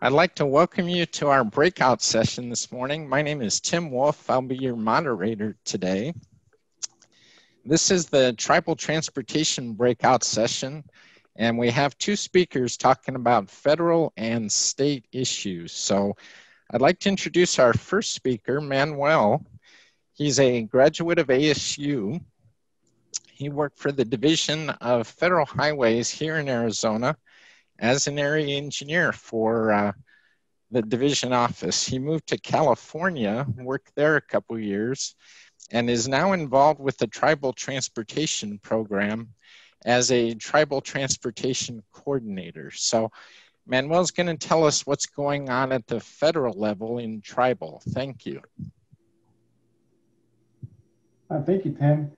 I'd like to welcome you to our breakout session this morning. My name is Tim Wolf. I'll be your moderator today. This is the Tribal Transportation breakout session, and we have two speakers talking about federal and state issues. So I'd like to introduce our first speaker, Manuel. He's a graduate of ASU. He worked for the Division of Federal Highways here in Arizona as an area engineer for the division office. He moved to California, worked there a couple of years, and is now involved with the Tribal Transportation Program as a Tribal Transportation Coordinator. So Manuel's going to tell us what's going on at the federal level in Tribal. Thank you. Thank you, Tim.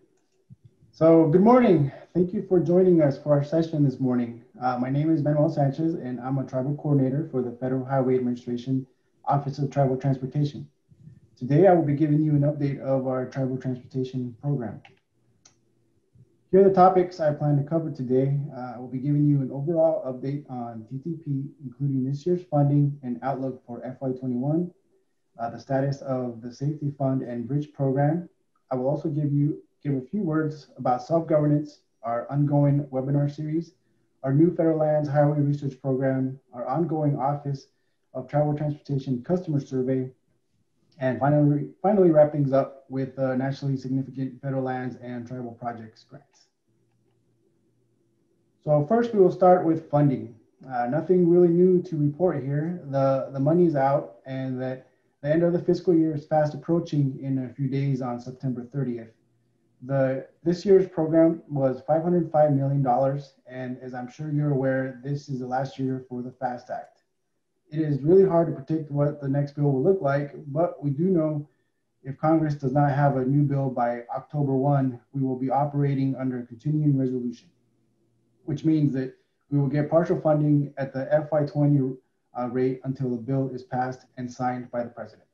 So good morning. Thank you for joining us for our session this morning. My name is Manuel Sanchez, and I'm a Tribal Coordinator for the Federal Highway Administration Office of Tribal Transportation. Today, I will be giving you an update of our Tribal Transportation Program. Here are the topics I plan to cover today. I will be giving you an overall update on TTP, including this year's funding and outlook for FY21, the status of the Safety Fund and Bridge Program. I will also give a few words about self-governance, our ongoing webinar series, our new Federal Lands Highway Research Program, our ongoing Office of Travel Transportation Customer Survey, and finally wrap things up with nationally significant federal lands and tribal projects grants. So first, we will start with funding. Nothing really new to report here. The money is out, and that the end of the fiscal year is fast approaching in a few days on September 30th. This year's program was $505 million, and as I'm sure you're aware, this is the last year for the FAST Act. It is really hard to predict what the next bill will look like, but we do know if Congress does not have a new bill by October 1, we will be operating under a continuing resolution, which means that we will get partial funding at the FY20 rate until the bill is passed and signed by the President.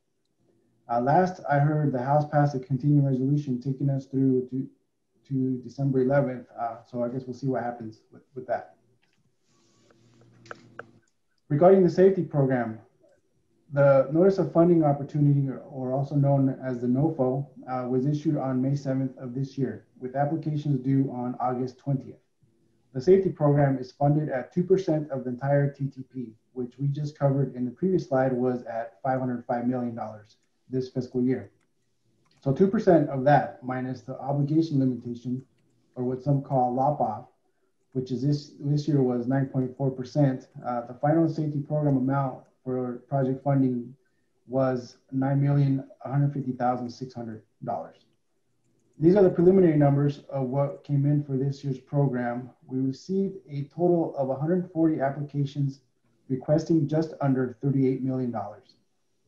Last I heard, the House passed a continuing resolution taking us through to December 11th. So I guess we'll see what happens with that. Regarding the safety program, the Notice of Funding Opportunity, or also known as the NOFO, was issued on May 7th of this year, with applications due on August 20th. The safety program is funded at 2% of the entire TTP, which we just covered in the previous slide was at $505 million this fiscal year. So 2% of that minus the obligation limitation, or what some call lop-off, which is this year was 9.4%. The final safety program amount for project funding was $9,150,600. These are the preliminary numbers of what came in for this year's program. We received a total of 140 applications requesting just under $38 million.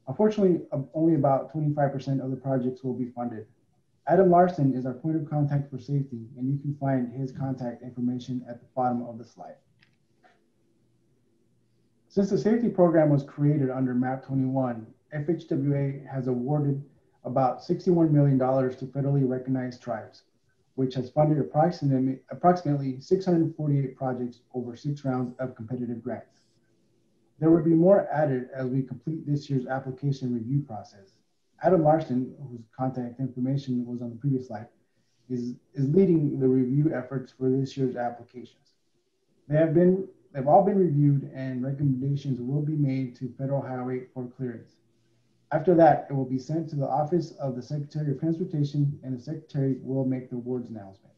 Unfortunately, only about 25% of the projects will be funded. Adam Larson is our point of contact for safety, and you can find his contact information at the bottom of the slide. Since the safety program was created under MAP 21, FHWA has awarded about $61 million to federally recognized tribes, which has funded approximately 648 projects over 6 rounds of competitive grants. There will be more added as we complete this year's application review process. Adam Larson, whose contact information was on the previous slide, is leading the review efforts for this year's applications. They've all been reviewed, and recommendations will be made to Federal Highway for clearance. After that, it will be sent to the Office of the Secretary of Transportation, and the Secretary will make the awards announcement.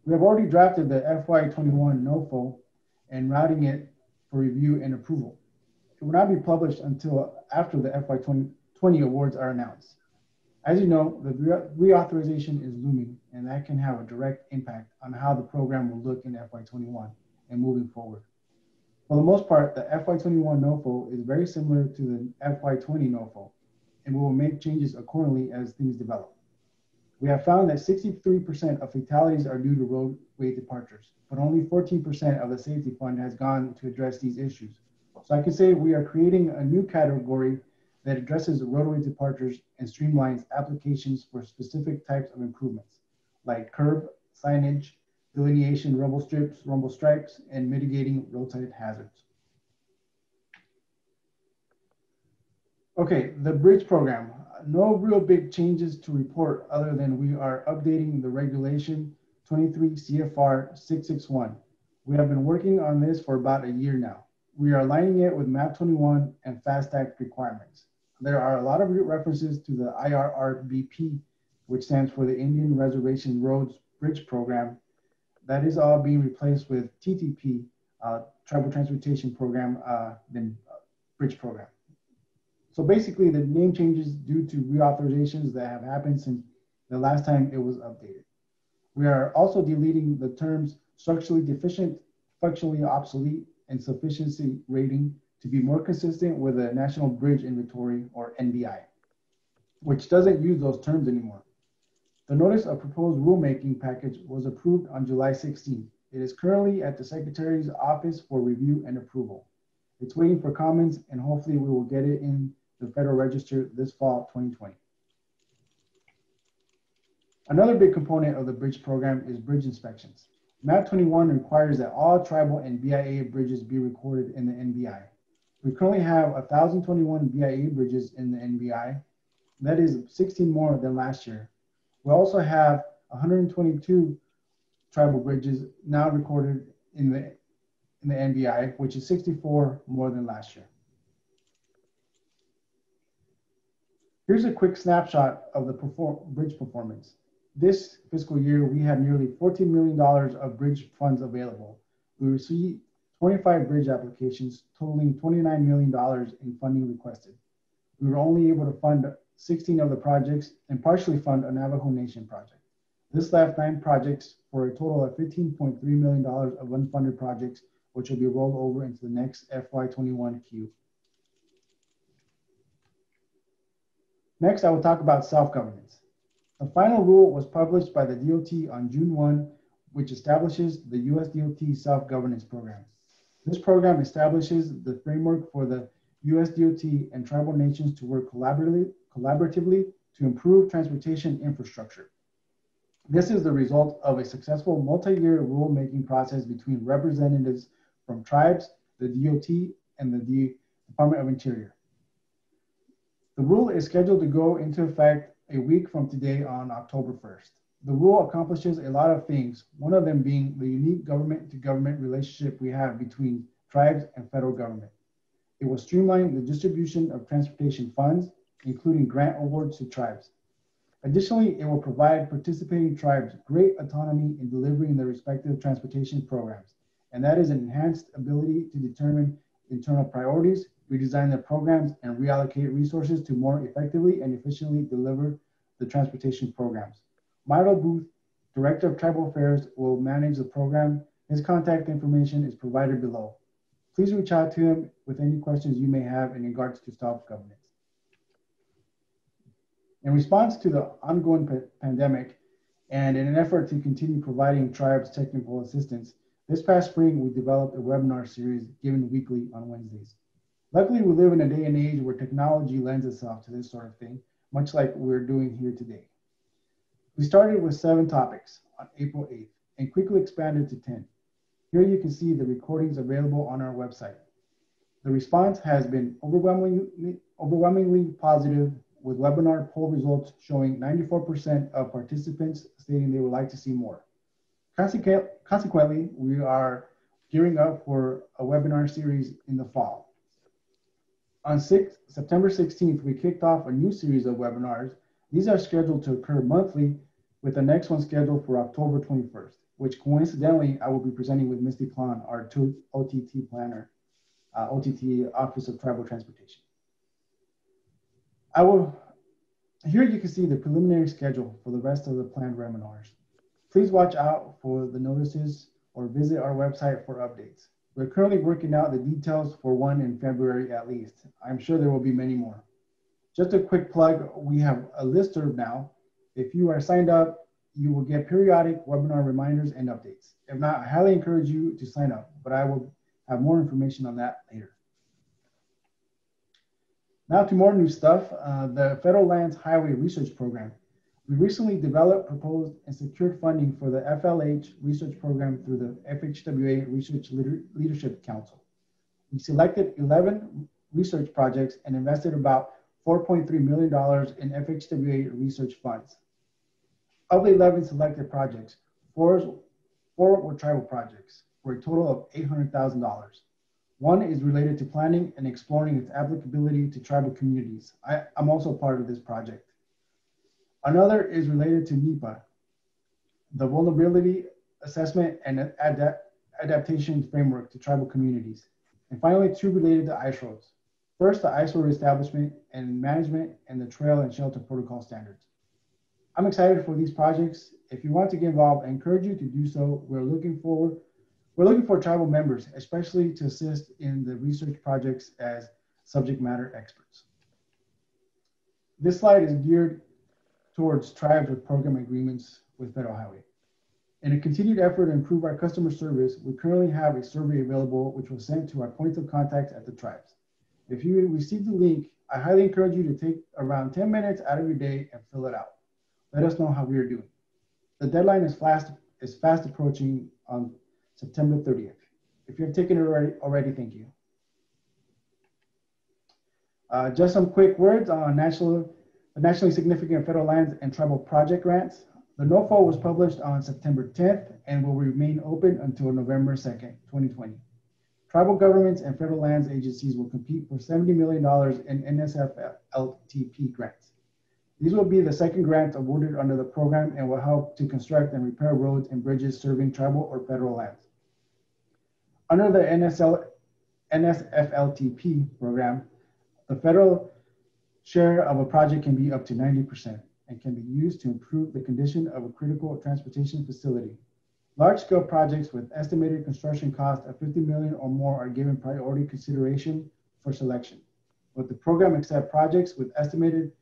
We have already drafted the FY21 NOFO and routing it for review and approval. It will not be published until after the FY20 awards are announced. As you know, the reauthorization is looming, and that can have a direct impact on how the program will look in FY21 and moving forward. For the most part, the FY21 NOFO is very similar to the FY20 NOFO, and we will make changes accordingly as things develop. We have found that 63% of fatalities are due to roadway departures, but only 14% of the safety fund has gone to address these issues. So I can say we are creating a new category that addresses roadway departures and streamlines applications for specific types of improvements, like curb, signage, delineation, rumble strips, rumble stripes, and mitigating roadside hazards. Okay, the bridge program. No real big changes to report other than we are updating the regulation 23 CFR 661. We have been working on this for about a year now. We are aligning it with MAP 21 and FAST Act requirements. There are a lot of references to the IRRBP, which stands for the Indian Reservation Roads Bridge Program. That is all being replaced with TTP, Tribal Transportation Program, then Bridge Program. So basically the name changes due to reauthorizations that have happened since the last time it was updated. We are also deleting the terms structurally deficient, functionally obsolete, and sufficiency rating to be more consistent with the National Bridge Inventory, or NBI, which doesn't use those terms anymore. The notice of proposed rulemaking package was approved on July 16th. It is currently at the Secretary's office for review and approval. It's waiting for comments, and hopefully we will get it in the Federal Register this fall 2020. Another big component of the bridge program is bridge inspections. MAP 21 requires that all tribal and BIA bridges be recorded in the NBI. We currently have 1,021 BIA bridges in the NBI. That is 16 more than last year. We also have 122 tribal bridges now recorded in the NBI, which is 64 more than last year. Here's a quick snapshot of the bridge performance. This fiscal year, we have nearly $14 million of bridge funds available. We received 25 bridge applications totaling $29 million in funding requested. We were only able to fund 16 of the projects and partially fund a Navajo Nation project. This left 9 projects for a total of $15.3 million of unfunded projects, which will be rolled over into the next FY21 queue. Next, I will talk about self-governance. The final rule was published by the DOT on June 1, which establishes the U.S. DOT Self-Governance Program. This program establishes the framework for the U.S. DOT and tribal nations to work collaboratively to improve transportation infrastructure. This is the result of a successful multi-year rulemaking process between representatives from tribes, the DOT, and the Department of Interior. The rule is scheduled to go into effect a week from today on October 1st. The rule accomplishes a lot of things, one of them being the unique government-to-government relationship we have between tribes and federal government. It will streamline the distribution of transportation funds, including grant awards to tribes. Additionally, it will provide participating tribes great autonomy in delivering their respective transportation programs, and that is an enhanced ability to determine internal priorities, redesign their programs, and reallocate resources to more effectively and efficiently deliver the transportation programs. Milo Booth, Director of Tribal Affairs, will manage the program. His contact information is provided below. Please reach out to him with any questions you may have in regards to self-governance. In response to the ongoing pandemic, and in an effort to continue providing tribes technical assistance, this past spring we developed a webinar series given weekly on Wednesdays. Luckily, we live in a day and age where technology lends itself to this sort of thing, much like we're doing here today. We started with 7 topics on April 8th and quickly expanded to 10. Here you can see the recordings available on our website. The response has been overwhelmingly positive, with webinar poll results showing 94% of participants stating they would like to see more. Consequently, we are gearing up for a webinar series in the fall. On September 16th, we kicked off a new series of webinars. These are scheduled to occur monthly, with the next one scheduled for October 21st, which coincidentally, I will be presenting with Misty Klon, our OTT planner, OTT Office of Tribal Transportation. Here you can see the preliminary schedule for the rest of the planned webinars. Please watch out for the notices or visit our website for updates. We're currently working out the details for one in February at least. I'm sure there will be many more. Just a quick plug, we have a listserv now. If you are signed up, you will get periodic webinar reminders and updates. If not, I highly encourage you to sign up, but I will have more information on that later. Now to more new stuff, the Federal Lands Highway Research Program. We recently developed, proposed, and secured funding for the FLH research program through the FHWA Research Leadership Council. We selected 11 research projects and invested about $4.3 million in FHWA research funds. Of the 11 selected projects, four were tribal projects for a total of $800,000. One is related to planning and exploring its applicability to tribal communities. I'm also part of this project. Another is related to NEPA, the Vulnerability Assessment and Adaptation Framework to tribal communities. And finally, two related to ice roads. First, the ice road establishment and management and the trail and shelter protocol standards. I'm excited for these projects. If you want to get involved, I encourage you to do so. We're looking for tribal members, especially to assist in the research projects as subject matter experts. This slide is geared towards tribes with program agreements with Federal Highway. In a continued effort to improve our customer service, we currently have a survey available which was sent to our points of contact at the tribes. If you received the link, I highly encourage you to take around 10 minutes out of your day and fill it out. Let us know how we are doing. The deadline is fast approaching on September 30th. If you have taken it already, thank you. Just some quick words on nationally significant federal lands and tribal project grants. The NOFO was published on September 10th and will remain open until November 2nd, 2020. Tribal governments and federal lands agencies will compete for $70 million in NSF-LTP grants. These will be the second grant awarded under the program and will help to construct and repair roads and bridges serving tribal or federal lands. Under the NSF-LTP program, the federal share of a project can be up to 90% and can be used to improve the condition of a critical transportation facility. Large-scale projects with estimated construction cost of $50 million or more are given priority consideration for selection, but the program accepts projects with estimated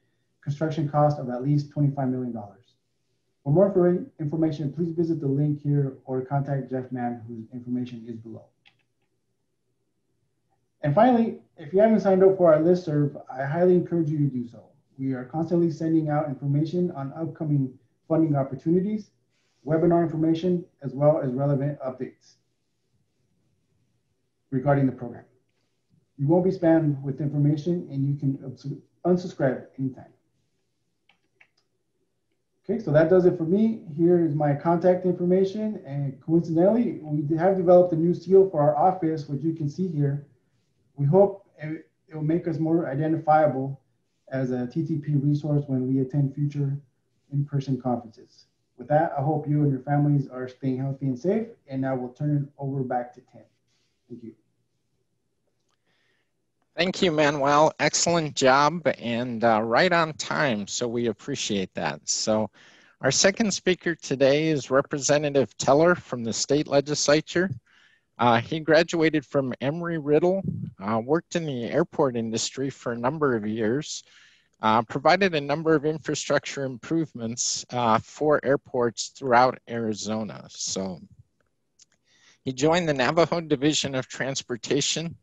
construction cost of at least $25 million. For more information, please visit the link here or contact Jeff Mann, whose information is below. And finally, if you haven't signed up for our listserv, I highly encourage you to do so. We are constantly sending out information on upcoming funding opportunities, webinar information, as well as relevant updates regarding the program. You won't be spammed with information and you can unsubscribe anytime. Okay, so that does it for me. Here is my contact information, and coincidentally, we have developed a new seal for our office, which you can see here. We hope it will make us more identifiable as a TTP resource when we attend future in-person conferences. With that, I hope you and your families are staying healthy and safe, and I will turn it over back to Tim. Thank you. Thank you, Manuel. Excellent job and right on time, so we appreciate that. So our second speaker today is Representative Teller from the state legislature. He graduated from Emory-Riddle, worked in the airport industry for a number of years, provided a number of infrastructure improvements for airports throughout Arizona. So he joined the Navajo Division of Transportation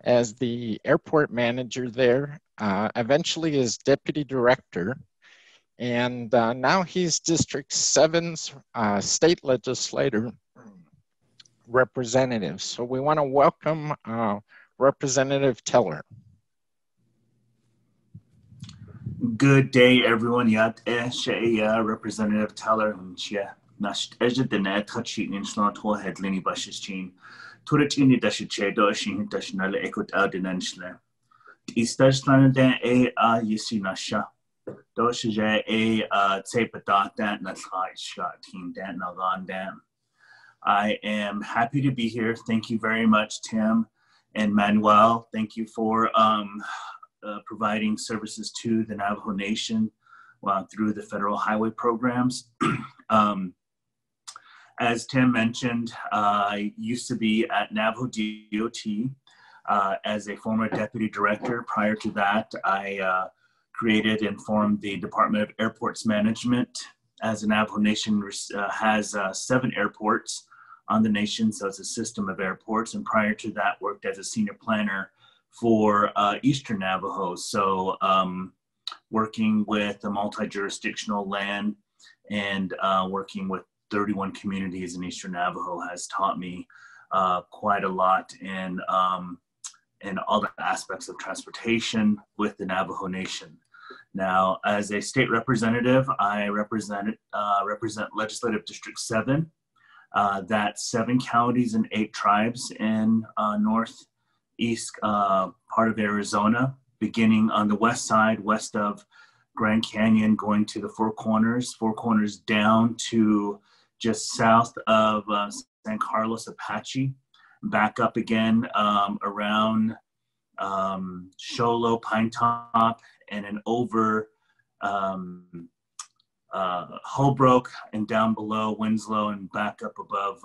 as the airport manager there, eventually as deputy director. And now he's District 7's state legislator representative. So we want to welcome Representative Teller. Good day, everyone. Representative Teller. I am happy to be here. Thank you very much, Tim and Manuel. Thank you for providing services to the Navajo Nation through the federal highway programs. As Tim mentioned, I used to be at Navajo DOT as a former deputy director. Prior to that, I created and formed the Department of Airports Management, as the Navajo Nation has 7 airports on the nation, so it's a system of airports. And prior to that, worked as a senior planner for Eastern Navajo. So working with the multi-jurisdictional land and working with 31 communities in Eastern Navajo has taught me quite a lot in in all the aspects of transportation with the Navajo Nation. Now, as a state representative, I represent Legislative District 7. That's 7 counties and 8 tribes in northeast part of Arizona, beginning on the west side, west of Grand Canyon, going to the Four Corners down to just south of San Carlos Apache, back up again around Sholo, Pine Top, and then over Holbrook and down below Winslow and back up above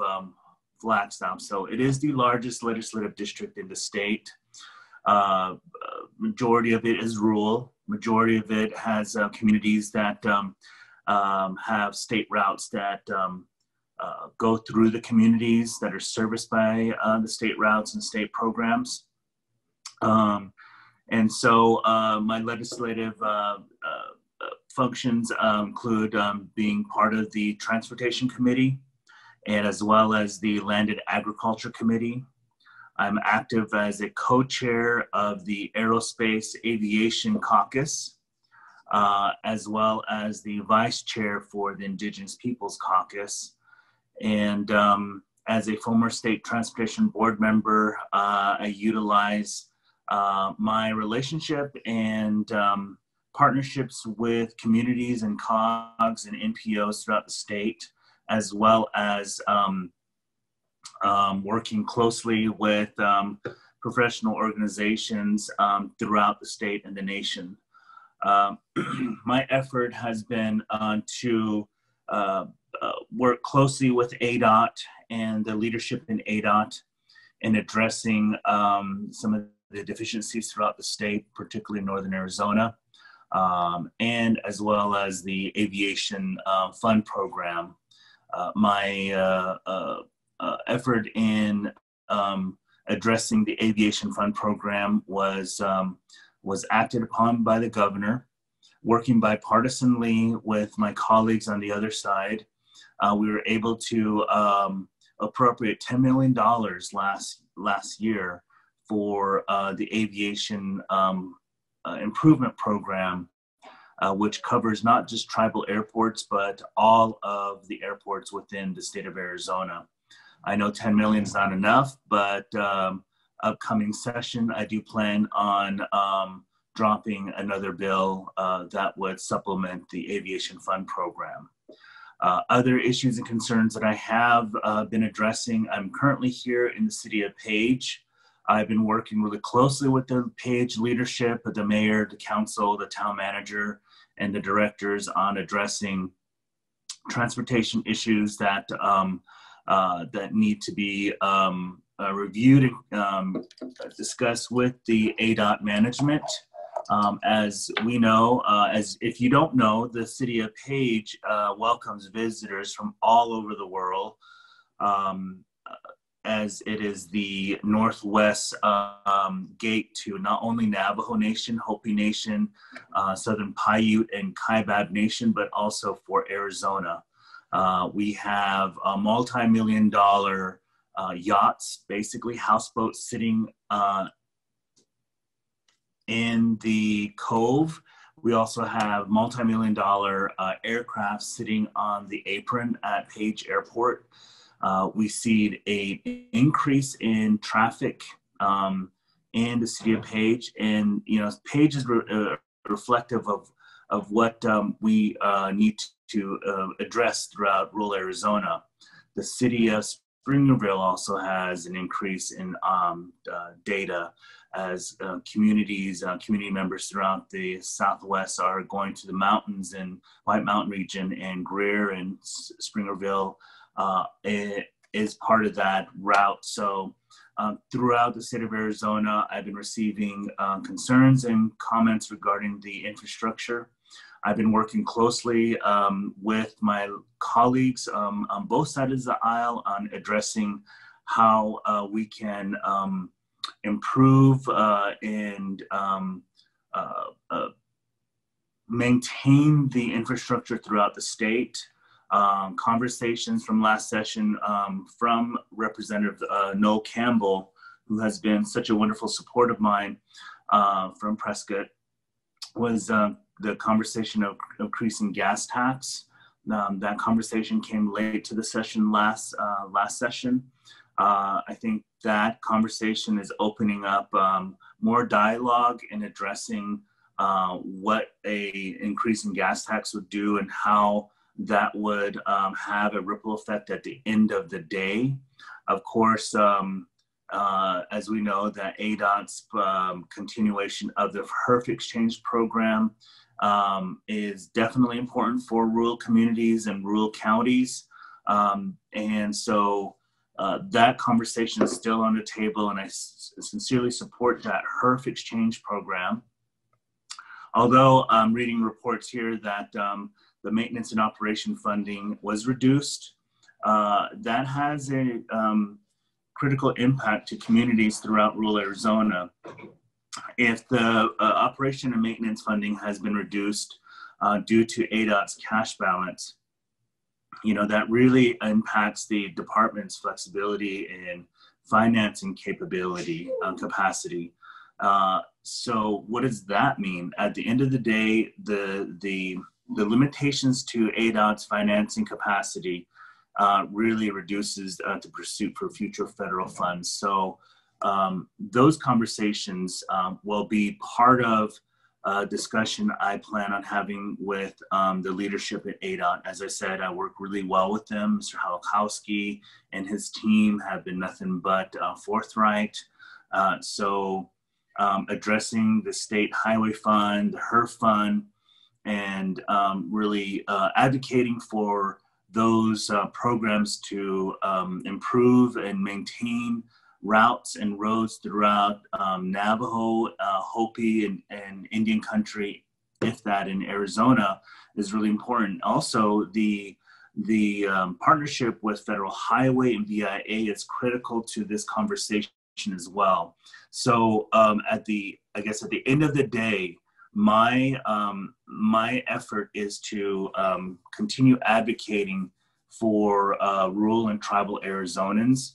Flagstaff. So it is the largest legislative district in the state. Majority of it is rural. Majority of it has communities that have state routes that go through the communities that are serviced by the state routes and state programs. And so my legislative functions include being part of the Transportation Committee and as well as the Land and Agriculture Committee. I'm active as a co-chair of the Aerospace Aviation Caucus, as well as the vice chair for the Indigenous Peoples Caucus. And as a former state transportation board member, I utilize my relationship and partnerships with communities and COGs and NPOs throughout the state, as well as working closely with professional organizations throughout the state and the nation. My effort has been to work closely with ADOT and the leadership in ADOT in addressing some of the deficiencies throughout the state, particularly in Northern Arizona, and as well as the Aviation Fund Program. My effort in addressing the Aviation Fund Program was acted upon by the governor, working bipartisanly with my colleagues on the other side. We were able to appropriate $10 million last year for the Aviation Improvement Program, which covers not just tribal airports, but all of the airports within the state of Arizona. I know 10 million is not enough, but upcoming session, I do plan on dropping another bill that would supplement the Aviation Fund Program. Other issues and concerns that I have been addressing, I'm currently here in the city of Page. I've been working really closely with the Page leadership, the mayor, the council, the town manager, and the directors on addressing transportation issues that that need to be reviewed and discussed with the ADOT management. As we know, as if you don't know, the city of Page welcomes visitors from all over the world, as it is the northwest gate to not only Navajo Nation, Hopi Nation, Southern Paiute, and Kaibab Nation, but also for Arizona. We have multi-million-dollar yachts, basically houseboats, sitting in the cove. We also have multi-million-dollar aircraft sitting on the apron at Page Airport. We see an increase in traffic in the city of Page, and Page is reflective of what we need to address throughout rural Arizona. The city of Springerville also has an increase in data as community members throughout the Southwest are going to the mountains in White Mountain region, and Greer and Springerville is part of that route. So throughout the state of Arizona, I've been receiving concerns and comments regarding the infrastructure. I've been working closely with my colleagues on both sides of the aisle on addressing how we can improve and maintain the infrastructure throughout the state. Conversations from last session from Representative Noel Campbell who has been such a wonderful support of mine from Prescott, was the conversation of increasing gas tax. That conversation came late to the session last session. I think that conversation is opening up more dialogue and addressing what a increase in gas tax would do and how that would have a ripple effect at the end of the day. Of course, as we know, that ADOT's continuation of the HERF exchange program is definitely important for rural communities and rural counties. And so that conversation is still on the table, and I sincerely support that HERF exchange program. Although I'm reading reports here that the maintenance and operation funding was reduced, that has a critical impact to communities throughout rural Arizona. If the operation and maintenance funding has been reduced due to ADOT's cash balance, that really impacts the department's flexibility and financing capability, capacity. So what does that mean? At the end of the day, the limitations to ADOT's financing capacity really reduces the pursuit for future federal funds. So those conversations will be part of a discussion I plan on having with the leadership at ADOT. As I said, I work really well with them. Mr. Halakowski and his team have been nothing but forthright. So addressing the state highway fund, the HERF fund, and really advocating for those programs to improve and maintain routes and roads throughout Navajo, Hopi, and Indian country, if that in Arizona, is really important. Also, the partnership with Federal Highway and BIA is critical to this conversation as well. So at the end of the day, my effort is to continue advocating for rural and tribal Arizonans,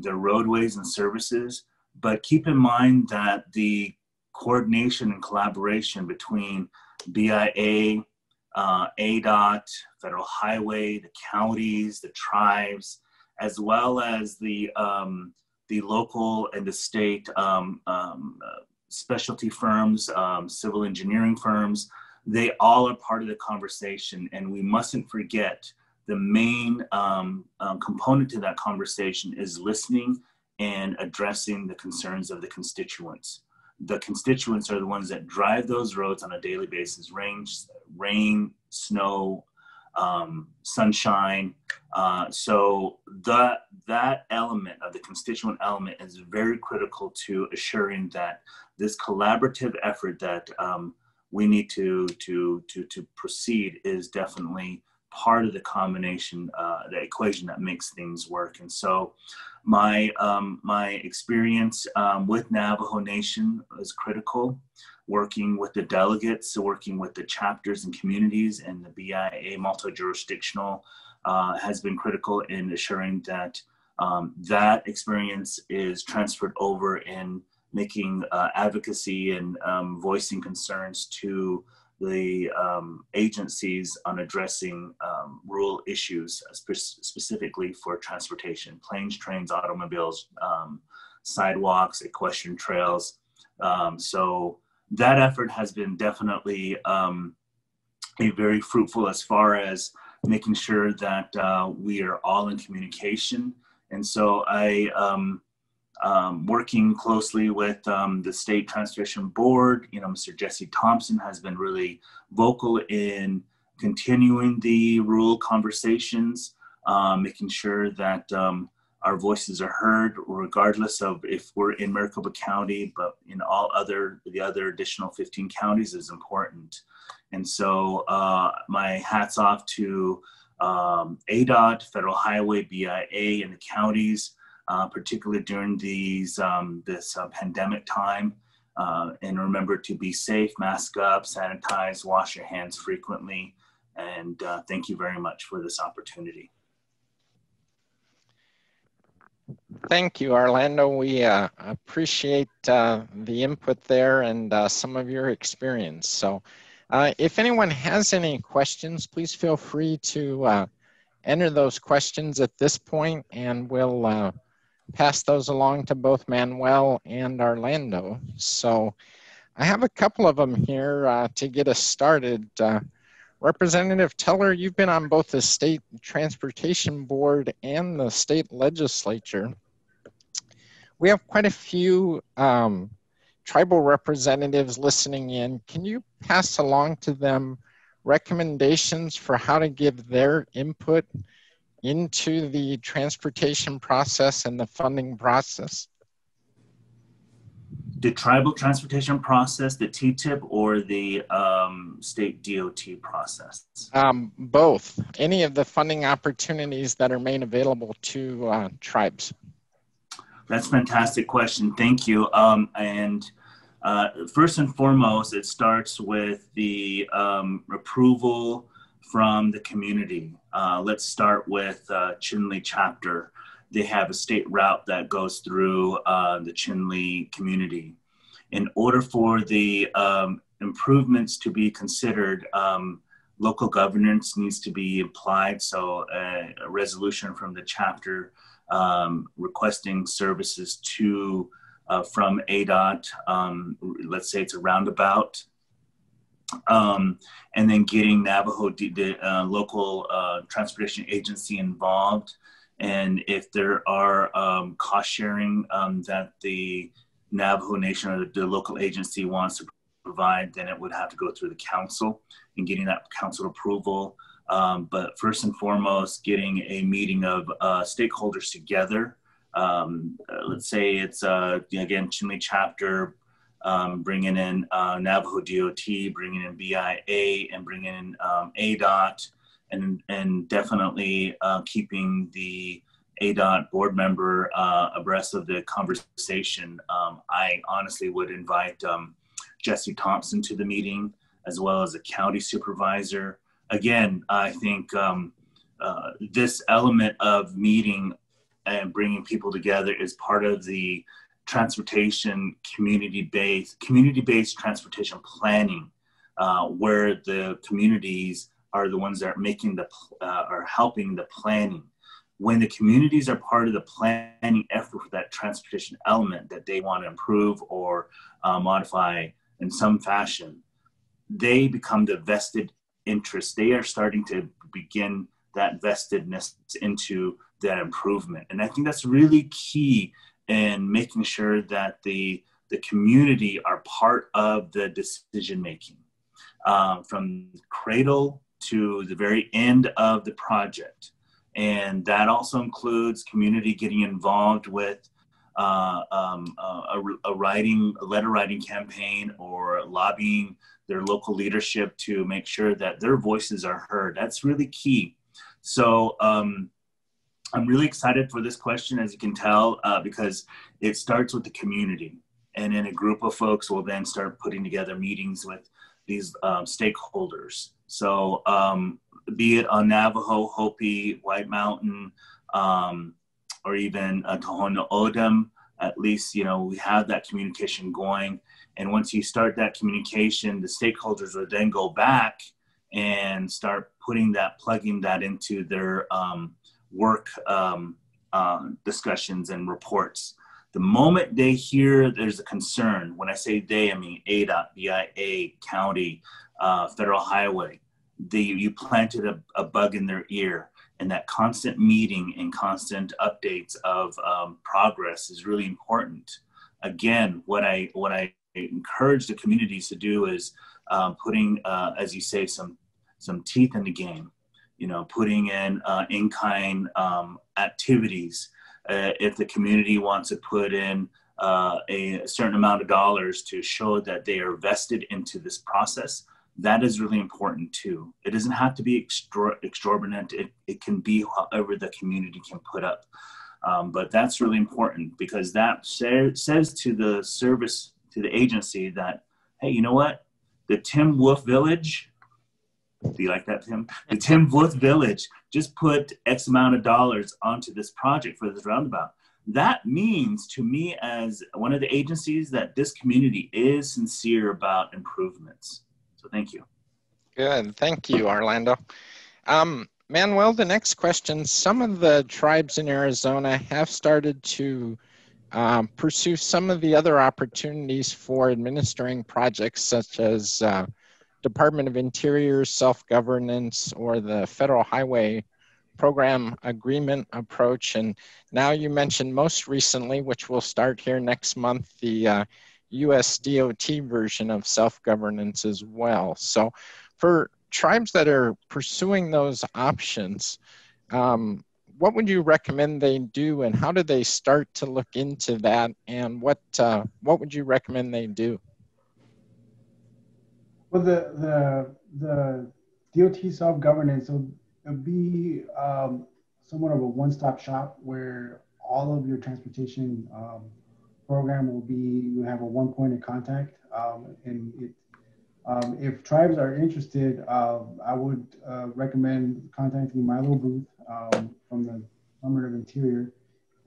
their roadways and services, but keep in mind that the coordination and collaboration between BIA, ADOT, Federal Highway, the counties, the tribes, as well as the local and the state specialty firms, civil engineering firms, they all are part of the conversation, and we mustn't forget the main component to that conversation is listening and addressing the concerns of the constituents. The constituents are the ones that drive those roads on a daily basis, rain, snow, sunshine. So that element of the constituent element is very critical to assuring that this collaborative effort that we need to proceed is definitely part of the combination, the equation that makes things work. And so my experience with Navajo Nation is critical. Working with the delegates, working with the chapters and communities, and the BIA multi-jurisdictional has been critical in assuring that that experience is transferred over in making advocacy and voicing concerns to the agencies on addressing rural issues, specifically for transportation, planes, trains, automobiles, sidewalks, equestrian trails. So that effort has been definitely very fruitful as far as making sure that we are all in communication. And so I working closely with the State Transportation Board, Mr. Jesse Thompson has been really vocal in continuing the rural conversations, making sure that our voices are heard, regardless of if we're in Maricopa County, but in the other additional 15 counties is important. And so my hat's off to ADOT, Federal Highway, BIA, and the counties, particularly during this pandemic time. And remember to be safe, mask up, sanitize, wash your hands frequently. And thank you very much for this opportunity. Thank you, Orlando. We appreciate the input there and some of your experience. So if anyone has any questions, please feel free to enter those questions at this point, and we'll pass those along to both Manuel and Orlando. So I have a couple of them here to get us started. Representative Teller, you've been on both the State Transportation Board and the state legislature. We have quite a few tribal representatives listening in. Can you pass along to them recommendations for how to give their input into the transportation process and the funding process? The tribal transportation process, the TTIP, or the state DOT process? Both. Any of the funding opportunities that are made available to tribes. That's a fantastic question. Thank you. First and foremost, it starts with the approval from the community. Let's start with Chinle chapter. They have a state route that goes through the Chinle community. In order for the improvements to be considered, local governance needs to be applied. So a resolution from the chapter requesting services to from ADOT, let's say it's a roundabout, and then getting Navajo, the local transportation agency involved. And if there are cost sharing that the Navajo Nation or the local agency wants to provide, then it would have to go through the council and getting that council approval. But first and foremost, getting a meeting of stakeholders together. Let's say it's, again, Chinle chapter, bringing in Navajo DOT, bringing in BIA, and bringing in ADOT. And definitely keeping the ADOT board member abreast of the conversation. I honestly would invite Jesse Thompson to the meeting, as well as the county supervisor. Again, I think this element of meeting and bringing people together is part of the transportation community-based transportation planning, where the communities are the ones that are making are helping the planning. When the communities are part of the planning effort for that transportation element that they want to improve or modify in some fashion, they become the vested interest. They are starting to begin that vestedness into that improvement. And I think that's really key in making sure that the community are part of the decision making, from cradle to the very end of the project. And that also includes community getting involved with a letter writing campaign or lobbying their local leadership to make sure that their voices are heard. That's really key. So I'm really excited for this question, as you can tell, because it starts with the community. And then a group of folks will then start putting together meetings with these stakeholders. So be it on Navajo, Hopi, White Mountain, or even Tohono O'odham, at least, we have that communication going. And once you start that communication, the stakeholders will then go back and start plugging that into their work discussions and reports. The moment they hear there's a concern, when I say they, I mean ADOT, BIA, county, federal highway, you planted a bug in their ear, and that constant meeting and constant updates of progress is really important. Again, what I encourage the communities to do is putting, as you say, some teeth in the game. Putting in kind activities. If the community wants to put in a certain amount of dollars to show that they are vested into this process, that is really important too. It doesn't have to be exorbitant. It can be however the community can put up. But that's really important, because that says to the service, to the agency, that, hey, you know what? The Tim Wolf Village, do you like that, Tim? The Tim Wolf Village just put X amount of dollars onto this project for this roundabout. that means to me as one of the agencies that this community is sincere about improvements. So thank you. Good, thank you, Orlando. Manuel, the next question. Some of the tribes in Arizona have started to pursue some of the other opportunities for administering projects such as Department of Interior self-governance or the Federal Highway Program Agreement approach. And now you mentioned most recently, which will start here next month, the US DOT version of self-governance as well. So for tribes that are pursuing those options, what would you recommend they do, and how do they start to look into that, and what would you recommend they do? Well, the DOT self-governance will be somewhat of a one-stop shop where all of your transportation program will be, you have a one point of contact, and it, if tribes are interested, I would recommend contacting my little booth from the Department of Interior,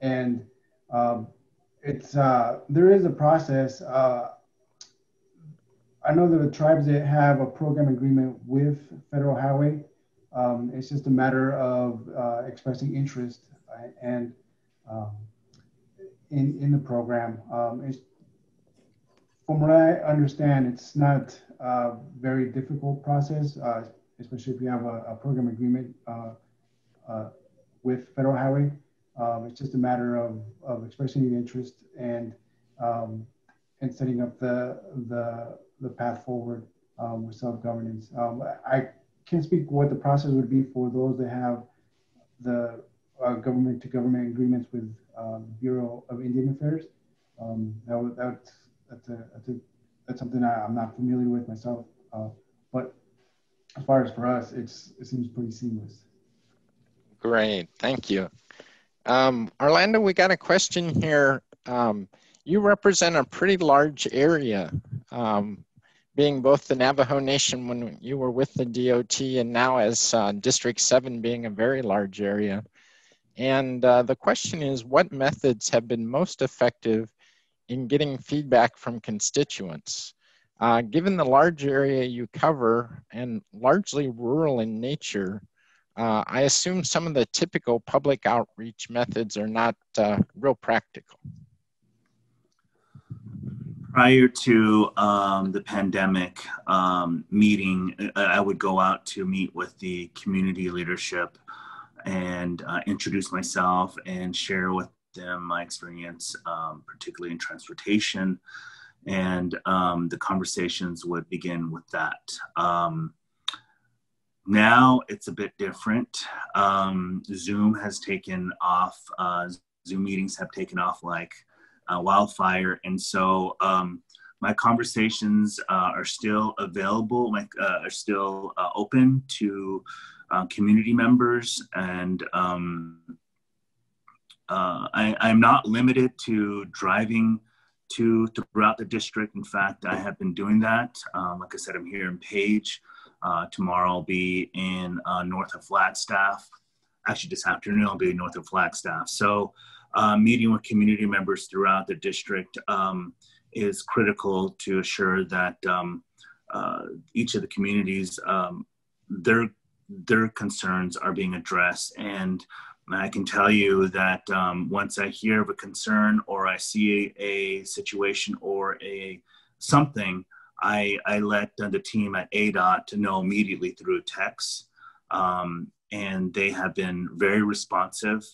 and it's there is a process. I know that the tribes that have a program agreement with Federal Highway, it's just a matter of expressing interest and in the program. From what I understand, it's not a very difficult process, especially if you have a program agreement with Federal Highway. It's just a matter of expressing your interest and setting up the path forward with self-governance. I can't speak what the process would be for those that have the government-to-government agreements with Bureau of Indian Affairs. That's something I'm not familiar with myself. But as far as for us, it seems pretty seamless. Great, thank you. Orlando, we got a question here. You represent a pretty large area, being both the Navajo Nation when you were with the DOT and now as District 7 being a very large area. And the question is, what methods have been most effective in getting feedback from constituents? Given the large area you cover and largely rural in nature, I assume some of the typical public outreach methods are not real practical. Prior to the pandemic meeting, I would go out to meet with the community leadership and introduce myself and share with them my experience, particularly in transportation. And the conversations would begin with that. Now it's a bit different. Zoom has taken off. Zoom meetings have taken off like wildfire. And so my conversations are still available, are still open to community members. And I'm not limited to driving throughout the district. In fact, I have been doing that. Like I said, I'm here in Page. Tomorrow I'll be in north of Flagstaff. Actually, this afternoon I'll be north of Flagstaff. So meeting with community members throughout the district is critical to assure that each of the communities, their concerns are being addressed. And I can tell you that once I hear of a concern or I see a situation or something, I let the team at ADOT to know immediately through text. And they have been very responsive,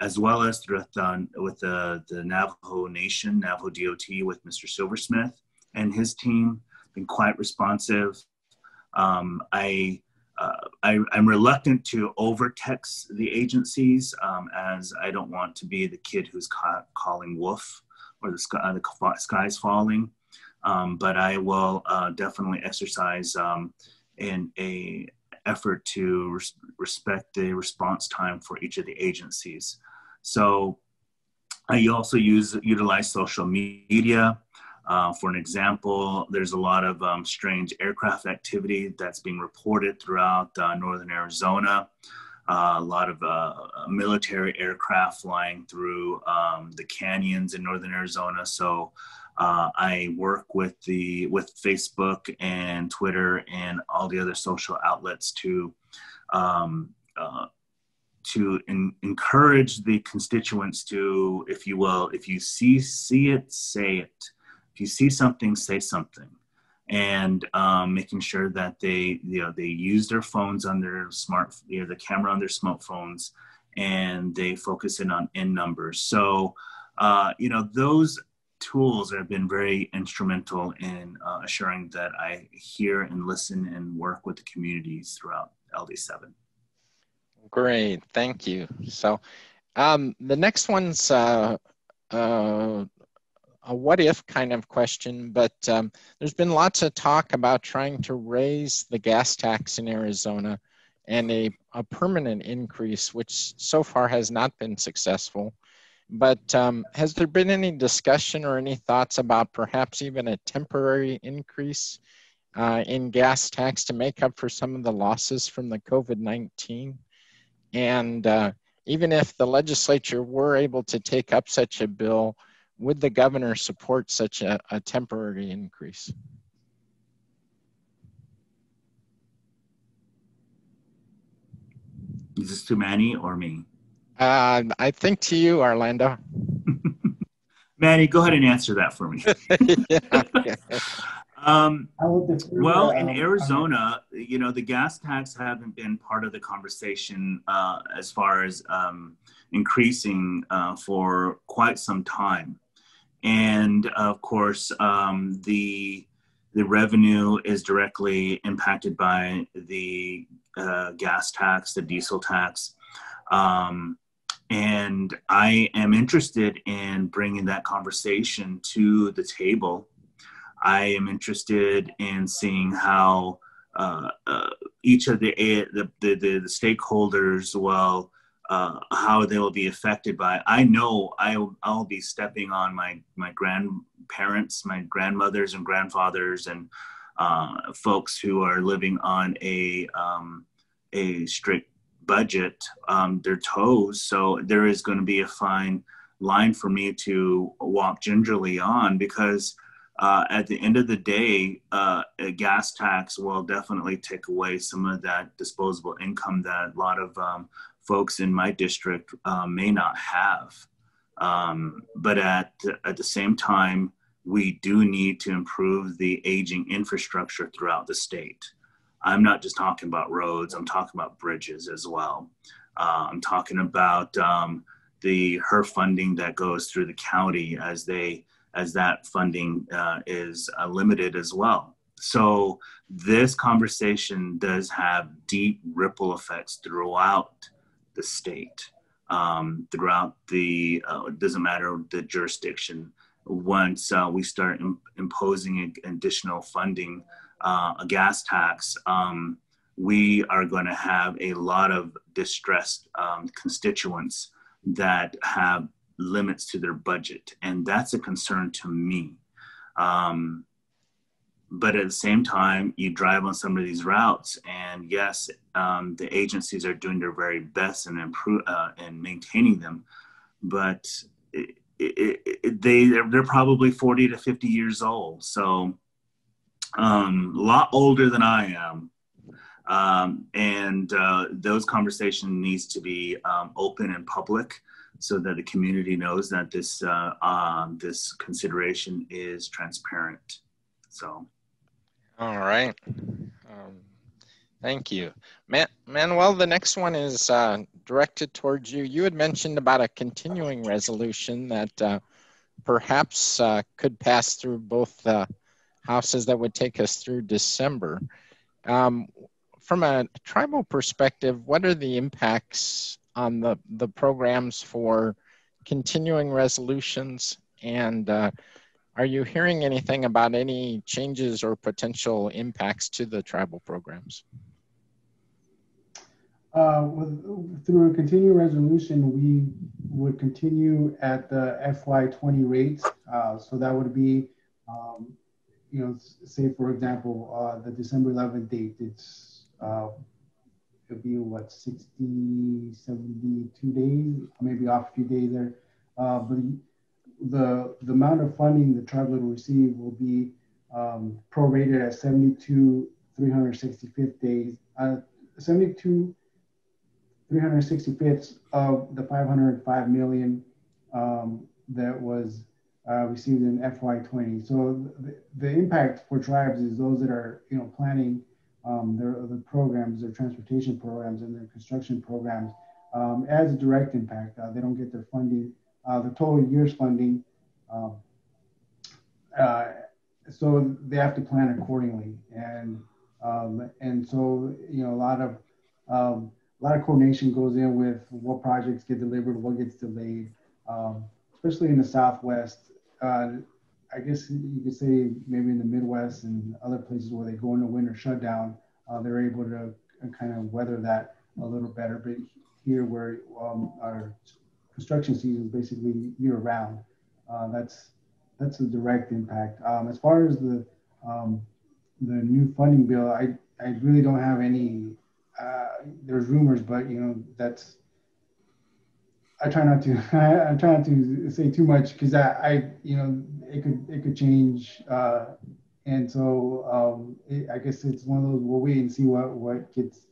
as well as with the Navajo Nation, Navajo DOT with Mr. Silversmith and his team, been quite responsive. I'm reluctant to over-text the agencies as I don't want to be the kid who's calling wolf or the sky's falling. But I will definitely exercise in a effort to respect the response time for each of the agencies. So I also utilize social media. For an example, there's a lot of strange aircraft activity that's being reported throughout northern Arizona. a lot of military aircraft flying through the canyons in northern Arizona. So I work with Facebook and Twitter and all the other social outlets to encourage the constituents to, if you will, if you see it, say it. If you see something, say something. And making sure that they use their phones on their the camera on their smartphones, and they focus in on N numbers. So, those tools have been very instrumental in assuring that I hear and listen and work with the communities throughout LD7. Great, thank you. So the next one's a what if kind of question, but there's been lots of talk about trying to raise the gas tax in Arizona and a permanent increase, which so far has not been successful. But has there been any discussion or any thoughts about perhaps even a temporary increase in gas tax to make up for some of the losses from the COVID-19? And even if the legislature were able to take up such a bill, would the governor support such a temporary increase? Is this to Manny or me? I think to you, Orlando. Manny, go ahead and answer that for me. Well, in Arizona, the gas tax haven't been part of the conversation as far as increasing for quite some time. And of course, the revenue is directly impacted by the gas tax, the diesel tax. And I am interested in bringing that conversation to the table. I am interested in seeing how each of the stakeholders will, how they will be affected by it. I know I'll be stepping on my grandparents, my grandmothers and grandfathers, and folks who are living on a strict budget, their toes. So there is going to be a fine line for me to walk gingerly on, because at the end of the day, a gas tax will definitely take away some of that disposable income that a lot of folks in my district may not have. But at the same time, we do need to improve the aging infrastructure throughout the state. I'm not just talking about roads, I'm talking about bridges as well. I'm talking about the HERF funding that goes through the county as that funding is limited as well. So this conversation does have deep ripple effects throughout the state, throughout the, it doesn't matter the jurisdiction. Once we start imposing additional funding, a gas tax, we are going to have a lot of distressed constituents that have limits to their budget, and that's a concern to me. But at the same time, you drive on some of these routes, and yes, the agencies are doing their very best in maintaining them, but they're probably 40 to 50 years old, so a lot older than I am. And those conversations needs to be open and public, so that the community knows that this this consideration is transparent. So, all right, thank you, Manuel. The next one is directed towards you. You had mentioned about a continuing resolution that perhaps could pass through both houses that would take us through December. From a tribal perspective, what are the impacts on the programs for continuing resolutions? And are you hearing anything about any changes or potential impacts to the tribal programs? Through a continuing resolution, we would continue at the FY20 rates. So that would be, say for example, the December 11th date, it's it'll be what, 60, 72 days, maybe off a few days there. But the amount of funding the tribe will receive will be prorated at 72 365th days, 72 365ths of the 505 million that was received in FY20. So the impact for tribes is those that are, planning their programs, their transportation programs, and their construction programs as a direct impact. They don't get their funding, the total year's funding. So they have to plan accordingly, and so a lot of coordination goes in with what projects get delivered, what gets delayed, especially in the Southwest. I guess you could say maybe in the Midwest and other places where they go into winter shutdown, they're able to kind of weather that a little better. But here, where our construction season is basically year round, that's a direct impact. As far as the new funding bill, I really don't have any. There's rumors, but that's. I try not to. I try not to say too much because it could change, and so I guess it's one of those. We'll wait and see what gets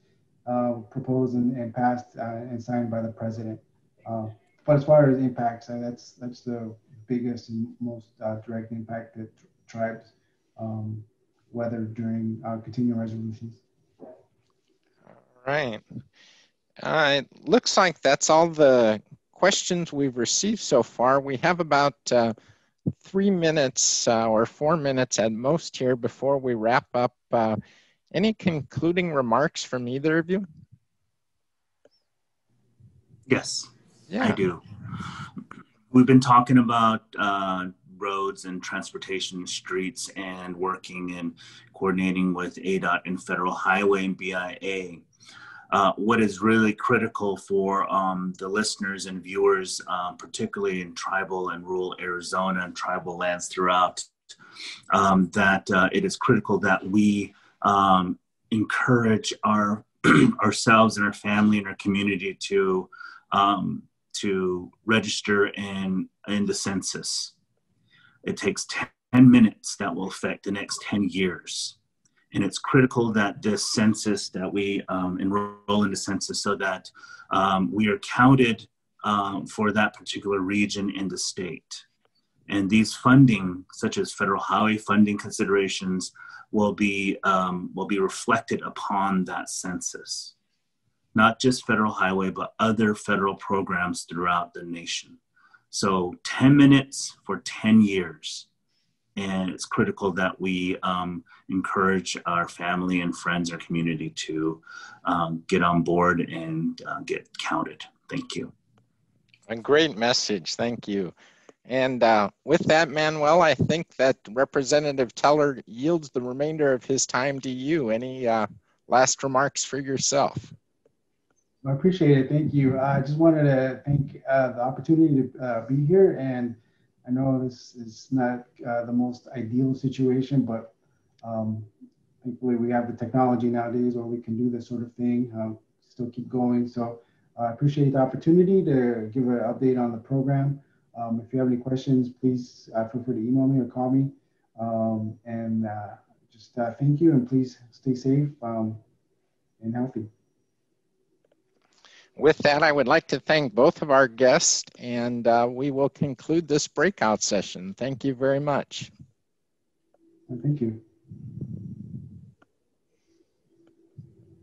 proposed and passed and signed by the president. But as far as impacts, that's the biggest and most direct impact that tribes weather during continuing resolutions. All right. It looks like that's all the questions we've received so far. We have about 3 minutes or 4 minutes at most here before we wrap up. Any concluding remarks from either of you? Yes, yeah. I do. We've been talking about roads and transportation streets and working and coordinating with ADOT and Federal Highway and BIA. What is really critical for the listeners and viewers, particularly in tribal and rural Arizona and tribal lands throughout, that it is critical that we encourage ourselves and our family and our community to register in the census. It takes 10 minutes that will affect the next 10 years. And it's critical that this census, that we enroll in the census so that we are counted for that particular region in the state. And these funding, such as federal highway funding considerations, will be reflected upon that census. Not just federal highway, but other federal programs throughout the nation. So 10 minutes for 10 years. And it's critical that we encourage our family and friends, our community to get on board and get counted. Thank you. A great message. Thank you. And with that, Manuel, I think that Representative Teller yields the remainder of his time to you. Any last remarks for yourself? I appreciate it. Thank you. I just wanted to thank the opportunity to be here. And I know this is not the most ideal situation, but thankfully we have the technology nowadays where we can do this sort of thing, still keep going. So I appreciate the opportunity to give an update on the program. If you have any questions, please feel free to email me or call me. Just thank you, and please stay safe and healthy. With that, I would like to thank both of our guests, and we will conclude this breakout session. Thank you very much. Thank you.